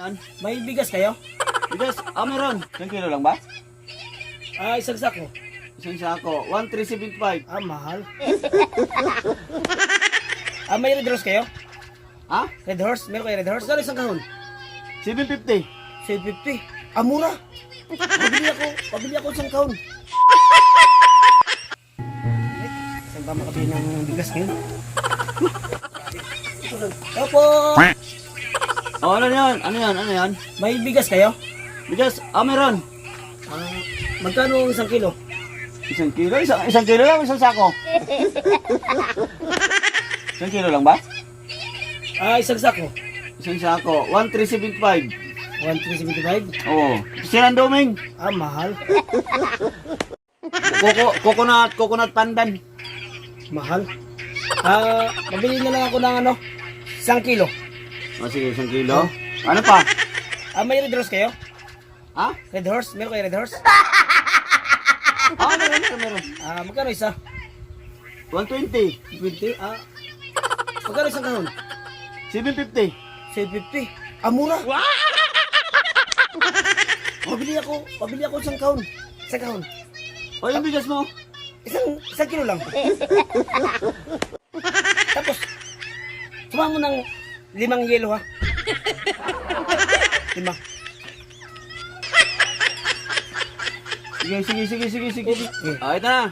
Yan. May bigas kayo? Bigas, meron. 10 kilo lang ba? Isang sako. Isang sako. 1,375. Mahal. May red horse kayo? Ha? Red horse? Meron kayo red horse? Magkano isang kahon? 750. 750. Mura. Pabili ako isang kahon. Saan ba makabili ng bigas ngayon? Opo! Oh, ano yan? Ano yan? Ano yan? May bigas kayo? Bigas, meron. Magkano isang kilo? Isang kilo? Isang kilo lang, isang sako. Isang kilo lang ba? Isang sako. Isang sako. 1,375. 1,375? Oo. Silang doming. Mahal. Coconut pandan. Mahal. Mabili na lang ako ng isang kilo. Sige, isang kilo. Ano pa? May red horse kayo? Ha? Red horse? Meron kayo red horse? Meron. Magkano isa? 120. 20? Magkano isang kahon? 750. 750? Mura! Pabili ako isang kahon. Isang kahon. O, yung bigas mo? Isang kilo lang. Tapos, sumama mo ng 5 yelo ha. 5. Sige. Ito na.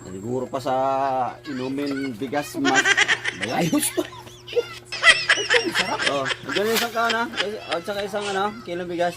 Siguro pa sa inumin bigas mas. Ayos pa. Oh, nandiyan yung isang kahon ha. At saka isang kilo bigas.